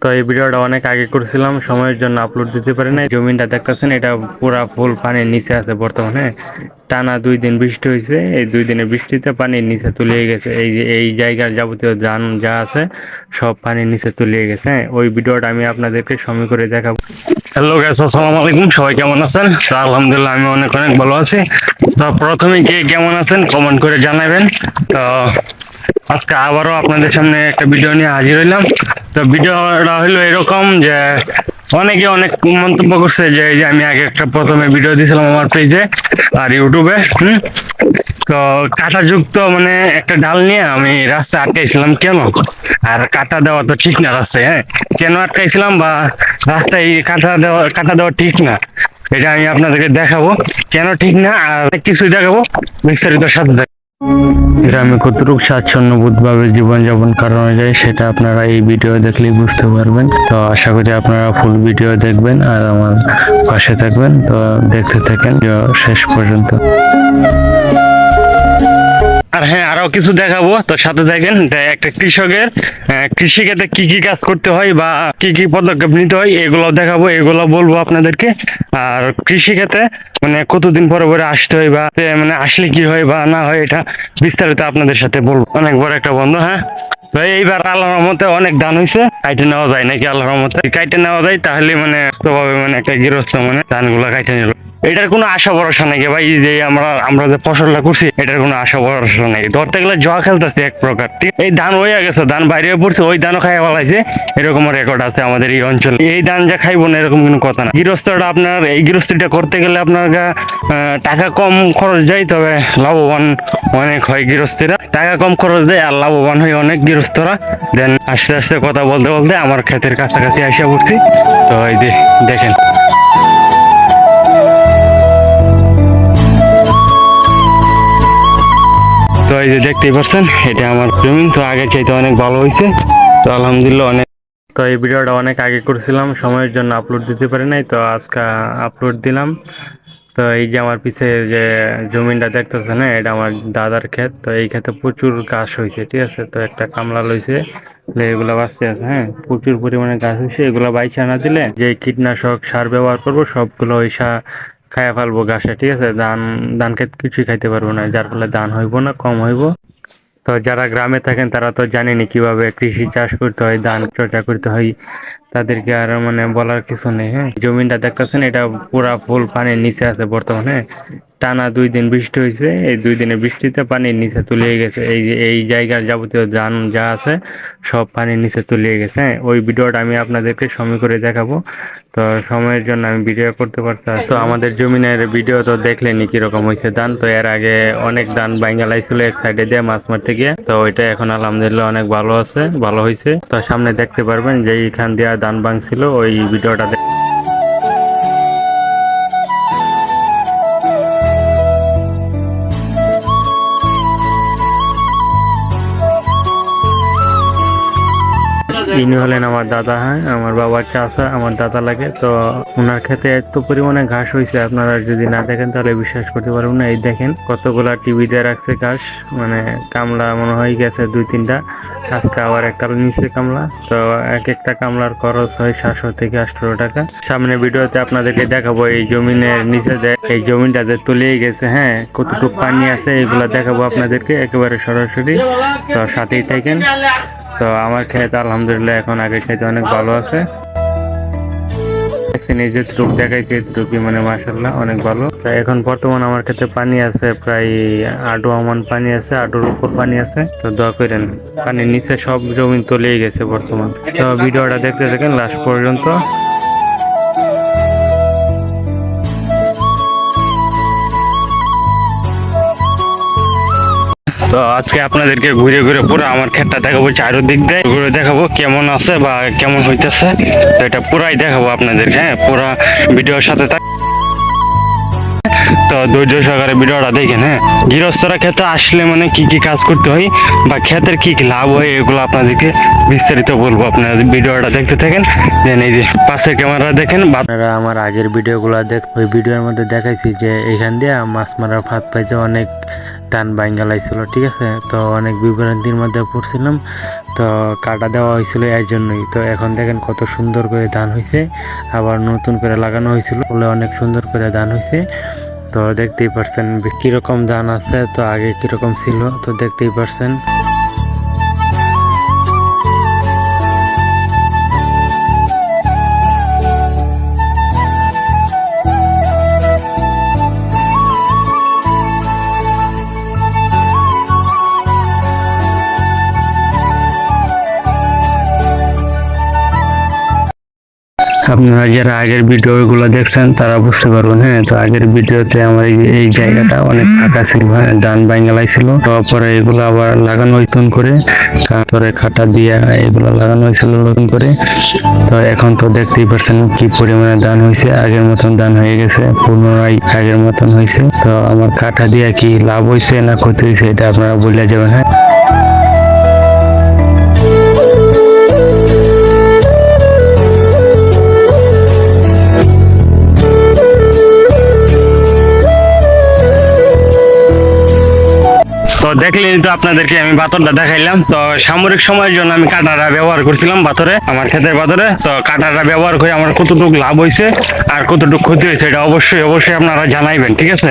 তো এই ভিডিওটা অনেক আগে করছিলাম, সময়ের জন্য আপলোড দিতে পারি না। জমিনটা দেখতেছেন, এটা পুরা ফুল পানির নিচে আছে বর্তমানে। টানা 2 দিন বৃষ্টি হয়েছে, এই 2 দিনের বৃষ্টিতে পানির নিচে তলিয়ে গেছে। এই জায়গার যাবতীয় ধান যা আছে সব পানির নিচে তলিয়ে গেছে। ওই ভিডিওটা আমি আপনাদেরকে সময় করে দেখাবো। হ্যালো গাইস, আসসালামু আলাইকুম। সবাই কেমন আছেন? আলহামদুলিল্লাহ আমি অনেক ভালো আছি। তো প্রথমে কে কেমন আছেন কমেন্ট করে জানাবেন। তো আজকে আবারও আপনাদের সামনে একটা ভিডিও নিয়ে হাজির হইলাম। তো ভিডিওটা হলো এরকম যে অনেকে অনেক মন্তব্য করছে যে এই যে আমি আগে একটা প্রথমে ভিডিও দিয়েছিলাম আমার পেজে আর ইউটিউবে। তো কাঁটাযুক্ত মানে একটা ডাল নিয়ে আমি রাস্তায় আটকাইছিলাম। কেন? আর কাটা দেওয়া তো ঠিক না রাস্তায়। হ্যাঁ, কেন আটকাইছিলাম বা রাস্তায় কাটা দেওয়া ঠিক না, এটা আমি আপনাদেরকে দেখাবো কেন ঠিক না, আর কিছুই দেখাবো বিস্তারিত সাথে। এটা আমি কতটুকু স্বাচ্ছন্দ্যবোধভাবে জীবনযাপন করানো যায় সেটা আপনারা এই ভিডিও দেখলেই বুঝতে পারবেন। তো আশা করি আপনারা ফুল ভিডিও দেখবেন আর আমার পাশে থাকবেন। তো দেখতে থাকেন শেষ পর্যন্ত। আর হ্যাঁ, আরো কিছু দেখাবো, তো সাথে দেখেন। একটা কৃষকের কৃষিক্ষেত্রে কি কি কাজ করতে হয় বা কি কি পদক্ষেপ নিতে হয় এগুলো দেখাবো, এগুলো বলবো আপনাদেরকে। আর কৃষিক্ষেত্রে মানে কতদিন পরে পরে আসতে হয় বা মানে আসলে কি হয় বা না হয় এটা বিস্তারিত আপনাদের সাথে বলবো। অনেক বড় একটা বন্ধ। হ্যাঁ, তো এইবার আল্লাহর রহমতে অনেক ধান হয়েছে, কাইটে নেওয়া যায় নাকি? আল্লাহর রহমতে কাইটে নেওয়া যায় তাহলে মানে স্বভাবে মানে একটা গৃহস্থ মানে ধানগুলা কাইটে নিল। এটার কোনো আশা ভরসা নাই ভাই, যে আমরা যে ফসলটা করছি এটার কোনো আশা ভরসা নাই। ধরতে গেলে জোয়া খেলতেছে এক প্রকার। এই ধান হয়ে গেছে, ধান বাইরে পড়ছে, ওই ধানও খাইয়া ফেলাইছে, এরকম রেকর্ড আছে আমাদের এই অঞ্চলে। এই ধান যা খাইবো না এরকম কোনো কথা না। গৃহস্থটা আপনার এই গৃহস্থিটা করতে গেলে আপনার টাকা কম খরচ যায়, তবে লাভবান অনেক হয়। গৃহস্থীরা টাকা কম খরচ দেয় আর লাভবান হয় অনেক গৃহস্থরা। দেন আস্তে আস্তে কথা বলতে বলতে আমার ক্ষেতের কাছাকাছি আসা পড়ছি। তো এই যে দেখেন, তো এই যে দেখতেই পাচ্ছেন এটা আমার জমি। তো আগে চাইতে অনেক ভালো হয়েছে, তো আলহামদুলিল্লাহ অনেক। তো এই ভিডিওটা অনেক আগে করছিলাম, সময়ের জন্য আপলোড দিতে পারি নাই, তো আজকে আপলোড দিলাম। তো এই যে আমার পিছে যে জমিনটা দেখতেছে না, এটা আমার দাদার ক্ষেত। তো এই ক্ষেতে প্রচুর ঘাস হয়েছে, ঠিক আছে। তো একটা কামলা লইছে, এগুলা বাঁচতে আছে। হ্যাঁ, প্রচুর পরিমাণে গাছ হয়েছে। এগুলা বাইচা না দিলে যে কীটনাশক সার ব্যবহার করবো সবগুলো খাইয়া ফেলবো ঘাসে, ঠিক আছে। ধান ক্ষেত কিছুই খাইতে পারবো না, যার ফলে ধান হইব না, কম হইব। তো যারা গ্রামে থাকেন তারা তো জানেনি কিভাবে কৃষি চাষ করতে হয়, ধান চর্চা করতে হয়, তাদেরকে আর মানে বলার কিছু নেই। হ্যাঁ, জমিনটা দেখতেছেন, এটা পুরা ফুল পানির নিচে আছে বর্তমানে। টানা 2 দিন বৃষ্টি হয়েছে, এই 2 দিনের বৃষ্টিতে পানির নিচে তলিয়ে গেছে। এই জায়গার যাবতীয় ধান যা আছে সব পানির নিচে তলিয়ে গেছে। হ্যাঁ, ওই ভিডিওটা আমি আপনাদেরকে সময় করে দেখাবো। তো সময়ের জন্য আমি ভিডিও করতে পারতাম। তো আমাদের জমিনের ভিডিও তো দেখলেনি কিরকম হয়েছে ধান। তো এর আগে অনেক ধান বাইঙ্গা লাইছিল এক সাইডে দিয়ে মাছ মারতে গিয়ে। তো ওইটা এখন আলহামদুলিল্লাহ অনেক ভালো আছে, ভালো হয়েছে। তো সামনে দেখতে পারবেন যে এইখান দিয়ে ধান ভাঙছিল, ওই ভিডিওটা। ইনি হলেন আমার দাদা। হ্যাঁ, আমার বাবার চাচা, আমার দাদা লাগে। তো ওনার ক্ষেতে এত পরিমাণে ঘাস হয়েছে, আপনারা যদি না দেখেন তাহলে বিশ্বাস করতে পারবেন না। এই দেখেন কতগুলা টিভিতে রাখছে ঘাস, মানে কামলা মনে হয় গেছে 2-3টা, আজকে আবার একটা নিচে কামলা। তো এক একটা কামলার খরচ হয় 700 থেকে 800 টাকা। সামনে ভিডিওতে আপনাদেরকে দেখাবো এই জমিনের নিচে এই জমিনটাতে তলিয়ে গেছে। হ্যাঁ, কতটুকু পানি আছে এগুলা দেখাবো আপনাদেরকে একেবারে সরাসরি। তো সাথেই থাকেন। তো আমার ক্ষেত আলহামদুলিল্লাহ এখন আগের ক্ষেতে অনেক ভালো আছে। এই যে টুক দেখাইছে টুকি মানে মাশাআল্লাহ অনেক ভালো। তো এখন বর্তমান আমার ক্ষেতে পানি আছে প্রায় 8 পানি আছে, 8 উপর পানি আছে। তো দোয়া করেন, পানির নিচে সব জমি তলিয়ে গেছে বর্তমান। তো ভিডিওটা দেখতে থাকেন লাস্ট পর্যন্ত। তো আজকে আপনাদেরকে ঘুরে ঘুরে পুরো আমার ক্ষেতটা দেখাবো, চারোদিক দিয়ে ঘুরে দেখাবো কেমন আছে বা কেমন হইতেছে। তো এটা পুরাই দেখাবো আপনাদেরকে। হ্যাঁ, পুরা ভিডিওর সাথে তো ধৈর্য সহকারে ভিডিওটা দেখেন। হ্যাঁ, গৃহস্থরা ক্ষেতে আসলে মানে কি কি কাজ করতে হয় বা ক্ষেতের কি কি লাভ হয় এগুলো আপনাদেরকে বিস্তারিত বলবো। আপনারা ভিডিওটা দেখতে থাকেন। দেন এই যে পাশের ক্যামেরা দেখেন। আপনারা আমার আগের ভিডিওগুলো ওই ভিডিওর মধ্যে দেখাইছি যে এখান দিয়ে মাছ মারার ফাঁদ পাইতে অনেক টান বাইঙ্গালাইছিল, ঠিক আছে। তো অনেক বিভ্রান্তির মধ্যে পড়ছিলাম, তো কাটা দেওয়া হয়েছিল এর জন্যই। তো এখন দেখেন কত সুন্দর করে ধান হয়েছে, আবার নতুন করে লাগানো হয়েছিল বলে অনেক সুন্দর করে ধান হয়েছে। তো দেখতেই পারছেন কিরকম ধান আছে, তো আগে কিরকম ছিল, তো দেখতেই পারছেন। আপনারা যারা আগের ভিডিওগুলো দেখছেন তারা বুঝতে পারবেন। হ্যাঁ, তো আগের ভিডিওতে আমার এই জায়গাটা অনেক ফাঁকা ছিল, হ্যাঁ, ধান বাঙ্গালাই ছিল। তারপরে এগুলো আবার লাগানো নতুন করে, তারপরে খাটা দিয়ে এগুলো লাগানো হয়েছিল নতুন করে। তো এখন তো দেখতেই পারছেন কি পরিমাণে ধান হয়েছে, আগের মতন ধান হয়ে গেছে, পুনরায় আগের মতন হয়েছে। তো আমার কাঠা দিয়ে কি লাভ হয়েছে না ক্ষতি হয়েছে এটা আপনারা বলে যাবেন। হ্যাঁ, তো দেখলেন তো আপনাদেরকে আমি বাতরটা দেখাইলাম। তো সামরিক সময়ের জন্য আমি কাটারা ব্যবহার করছিলাম বাতরে, আমার ক্ষেতের বাতরে। তো কাটারা ব্যবহার করে আমার কতটুকু লাভ হয়েছে আর কতটুকু ক্ষতি হয়েছে এটা অবশ্যই আপনারা জানাইবেন, ঠিক আছে।